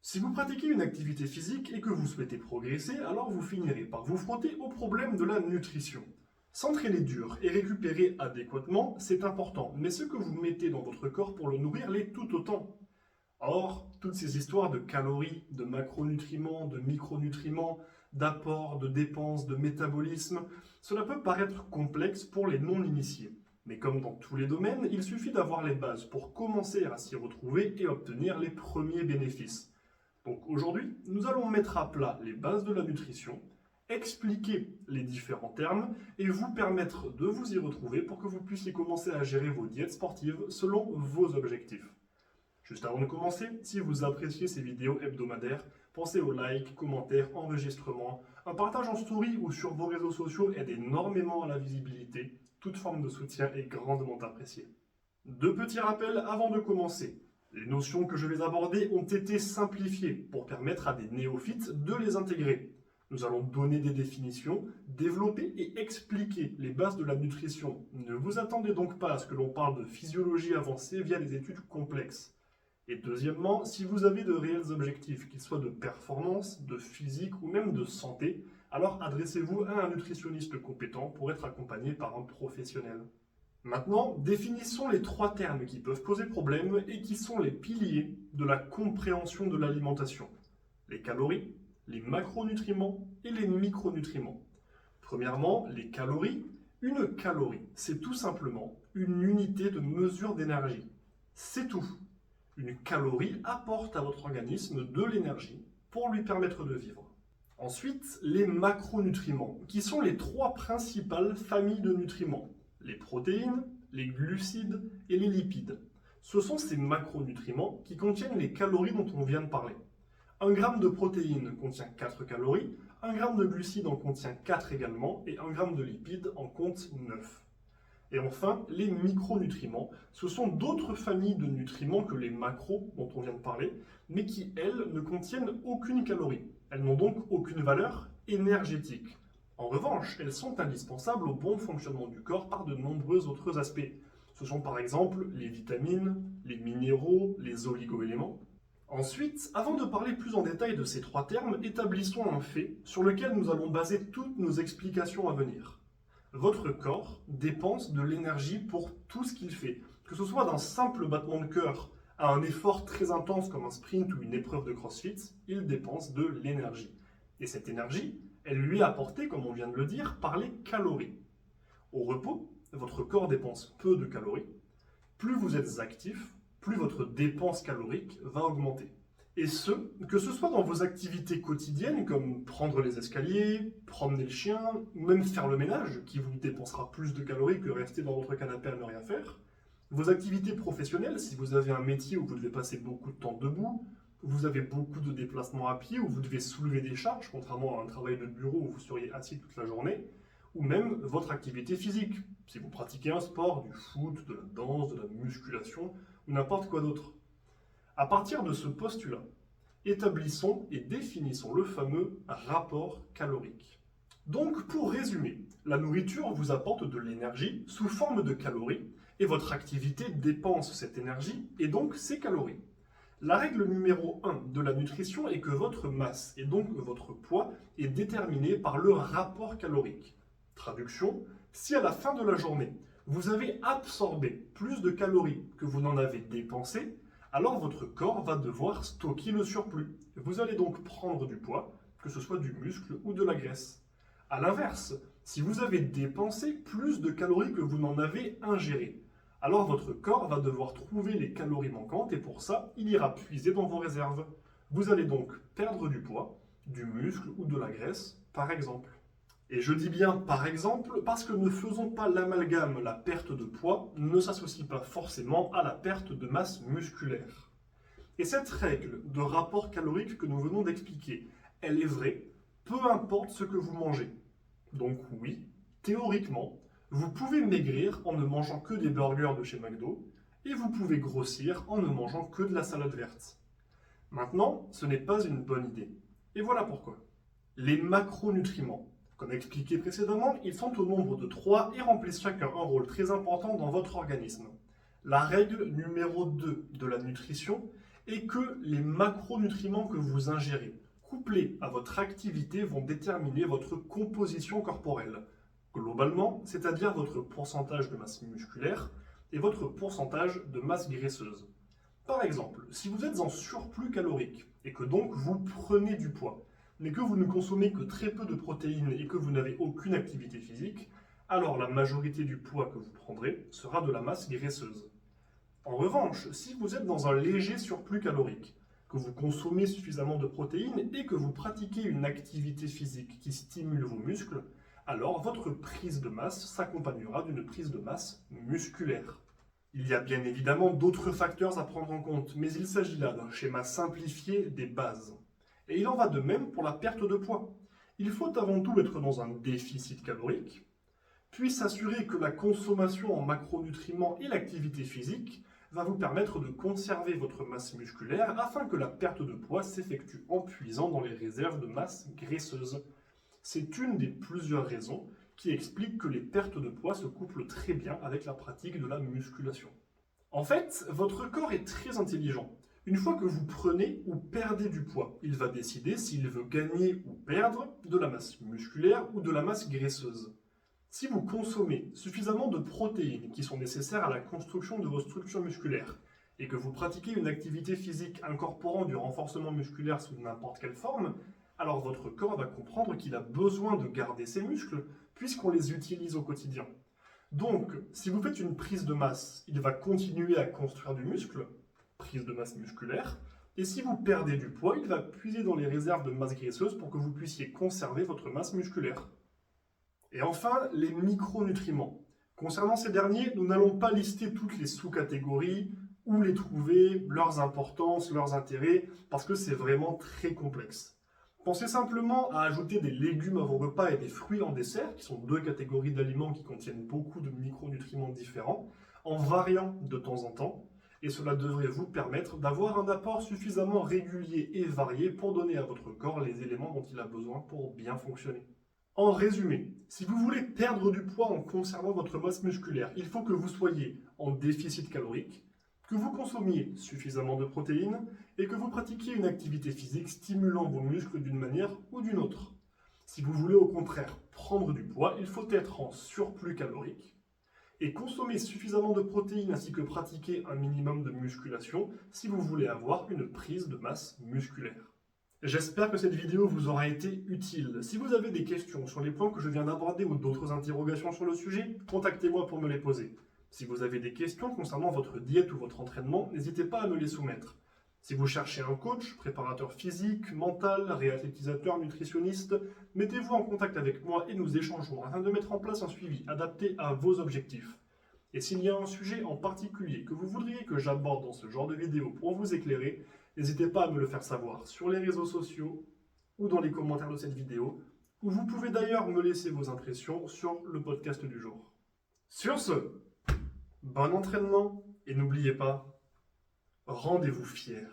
Si vous pratiquez une activité physique et que vous souhaitez progresser, alors vous finirez par vous frotter au problème de la nutrition. S'entraîner dur et récupérer adéquatement, c'est important, mais ce que vous mettez dans votre corps pour le nourrir l'est tout autant. Or, toutes ces histoires de calories, de macronutriments, de micronutriments, d'apports, de dépenses, de métabolisme, cela peut paraître complexe pour les non-initiés. Mais comme dans tous les domaines, il suffit d'avoir les bases pour commencer à s'y retrouver et obtenir les premiers bénéfices. Donc aujourd'hui, nous allons mettre à plat les bases de la nutrition, expliquer les différents termes et vous permettre de vous y retrouver pour que vous puissiez commencer à gérer vos diètes sportives selon vos objectifs. Juste avant de commencer, si vous appréciez ces vidéos hebdomadaires, pensez aux likes, commentaires, enregistrements. Un partage en story ou sur vos réseaux sociaux aide énormément à la visibilité. Toute forme de soutien est grandement appréciée. Deux petits rappels avant de commencer. Les notions que je vais aborder ont été simplifiées pour permettre à des néophytes de les intégrer. Nous allons donner des définitions, développer et expliquer les bases de la nutrition. Ne vous attendez donc pas à ce que l'on parle de physiologie avancée via des études complexes. Et deuxièmement, si vous avez de réels objectifs, qu'ils soient de performance, de physique ou même de santé, alors adressez-vous à un nutritionniste compétent pour être accompagné par un professionnel. Maintenant, définissons les trois termes qui peuvent poser problème et qui sont les piliers de la compréhension de l'alimentation. Les calories, les macronutriments et les micronutriments. Premièrement, les calories. Une calorie, c'est tout simplement une unité de mesure d'énergie. C'est tout. Une calorie apporte à votre organisme de l'énergie pour lui permettre de vivre. Ensuite, les macronutriments, qui sont les trois principales familles de nutriments. Les protéines, les glucides et les lipides. Ce sont ces macronutriments qui contiennent les calories dont on vient de parler. 1 g de protéines contient 4 calories, 1 g de glucides en contient 4 également, et 1 g de lipides en compte 9. Et enfin, les micronutriments, ce sont d'autres familles de nutriments que les macros dont on vient de parler, mais qui, elles, ne contiennent aucune calorie. Elles n'ont donc aucune valeur énergétique. En revanche, elles sont indispensables au bon fonctionnement du corps par de nombreux autres aspects. Ce sont par exemple les vitamines, les minéraux, les oligo-éléments. Ensuite, avant de parler plus en détail de ces trois termes, établissons un fait sur lequel nous allons baser toutes nos explications à venir. Votre corps dépense de l'énergie pour tout ce qu'il fait, que ce soit d'un simple battement de cœur à un effort très intense comme un sprint ou une épreuve de CrossFit, il dépense de l'énergie. Et cette énergie, elle lui est apportée, comme on vient de le dire, par les calories. Au repos, votre corps dépense peu de calories. Plus vous êtes actif, plus votre dépense calorique va augmenter. Et que ce soit dans vos activités quotidiennes, comme prendre les escaliers, promener le chien, ou même faire le ménage, qui vous dépensera plus de calories que rester dans votre canapé à ne rien faire. Vos activités professionnelles, si vous avez un métier où vous devez passer beaucoup de temps debout, vous avez beaucoup de déplacements à pied, où vous devez soulever des charges, contrairement à un travail de bureau où vous seriez assis toute la journée, ou même votre activité physique, si vous pratiquez un sport, du foot, de la danse, de la musculation, ou n'importe quoi d'autre. À partir de ce postulat, établissons et définissons le fameux rapport calorique. Donc, pour résumer, la nourriture vous apporte de l'énergie sous forme de calories, et votre activité dépense cette énergie et donc ces calories. La règle numéro 1 de la nutrition est que votre masse, et donc votre poids, est déterminé par le rapport calorique. Traduction, si à la fin de la journée, vous avez absorbé plus de calories que vous n'en avez dépensé, alors votre corps va devoir stocker le surplus. Vous allez donc prendre du poids, que ce soit du muscle ou de la graisse. A l'inverse, si vous avez dépensé plus de calories que vous n'en avez ingérées, alors votre corps va devoir trouver les calories manquantes et pour ça, il ira puiser dans vos réserves. Vous allez donc perdre du poids, du muscle ou de la graisse, par exemple. Et je dis bien par exemple parce que ne faisons pas l'amalgame, la perte de poids ne s'associe pas forcément à la perte de masse musculaire. Et cette règle de rapport calorique que nous venons d'expliquer, elle est vraie, peu importe ce que vous mangez. Donc oui, théoriquement, vous pouvez maigrir en ne mangeant que des burgers de chez McDo, et vous pouvez grossir en ne mangeant que de la salade verte. Maintenant, ce n'est pas une bonne idée. Et voilà pourquoi. Les macronutriments. Comme expliqué précédemment, ils sont au nombre de 3 et remplissent chacun un rôle très important dans votre organisme. La règle numéro 2 de la nutrition et que les macronutriments que vous ingérez, couplés à votre activité, vont déterminer votre composition corporelle. Globalement, c'est-à-dire votre pourcentage de masse musculaire et votre pourcentage de masse graisseuse. Par exemple, si vous êtes en surplus calorique et que donc vous prenez du poids, mais que vous ne consommez que très peu de protéines et que vous n'avez aucune activité physique, alors la majorité du poids que vous prendrez sera de la masse graisseuse. En revanche, si vous êtes dans un léger surplus calorique, que vous consommez suffisamment de protéines et que vous pratiquez une activité physique qui stimule vos muscles, alors votre prise de masse s'accompagnera d'une prise de masse musculaire. Il y a bien évidemment d'autres facteurs à prendre en compte, mais il s'agit là d'un schéma simplifié des bases. Et il en va de même pour la perte de poids. Il faut avant tout être dans un déficit calorique, puis s'assurer que la consommation en macronutriments et l'activité physique va vous permettre de conserver votre masse musculaire afin que la perte de poids s'effectue en puisant dans les réserves de masse graisseuse. C'est une des plusieurs raisons qui expliquent que les pertes de poids se couplent très bien avec la pratique de la musculation. En fait, votre corps est très intelligent. Une fois que vous prenez ou perdez du poids, il va décider s'il veut gagner ou perdre de la masse musculaire ou de la masse graisseuse. Si vous consommez suffisamment de protéines qui sont nécessaires à la construction de vos structures musculaires et que vous pratiquez une activité physique incorporant du renforcement musculaire sous n'importe quelle forme, alors votre corps va comprendre qu'il a besoin de garder ses muscles puisqu'on les utilise au quotidien. Donc, si vous faites une prise de masse, il va continuer à construire du muscle, prise de masse musculaire, et si vous perdez du poids, il va puiser dans les réserves de masse graisseuse pour que vous puissiez conserver votre masse musculaire. Et enfin, les micronutriments. Concernant ces derniers, nous n'allons pas lister toutes les sous-catégories, où les trouver, leurs importances, leurs intérêts, parce que c'est vraiment très complexe. Pensez simplement à ajouter des légumes à vos repas et des fruits en dessert, qui sont deux catégories d'aliments qui contiennent beaucoup de micronutriments différents, en variant de temps en temps, et cela devrait vous permettre d'avoir un apport suffisamment régulier et varié pour donner à votre corps les éléments dont il a besoin pour bien fonctionner. En résumé, si vous voulez perdre du poids en conservant votre masse musculaire, il faut que vous soyez en déficit calorique, que vous consommiez suffisamment de protéines et que vous pratiquiez une activité physique stimulant vos muscles d'une manière ou d'une autre. Si vous voulez au contraire prendre du poids, il faut être en surplus calorique et consommer suffisamment de protéines ainsi que pratiquer un minimum de musculation si vous voulez avoir une prise de masse musculaire. J'espère que cette vidéo vous aura été utile. Si vous avez des questions sur les points que je viens d'aborder ou d'autres interrogations sur le sujet, contactez-moi pour me les poser. Si vous avez des questions concernant votre diète ou votre entraînement, n'hésitez pas à me les soumettre. Si vous cherchez un coach, préparateur physique, mental, réathlétisateur, nutritionniste, mettez-vous en contact avec moi et nous échangerons afin de mettre en place un suivi adapté à vos objectifs. Et s'il y a un sujet en particulier que vous voudriez que j'aborde dans ce genre de vidéo pour vous éclairer, n'hésitez pas à me le faire savoir sur les réseaux sociaux ou dans les commentaires de cette vidéo, où vous pouvez d'ailleurs me laisser vos impressions sur le podcast du jour. Sur ce, bon entraînement et n'oubliez pas, rendez-vous fiers.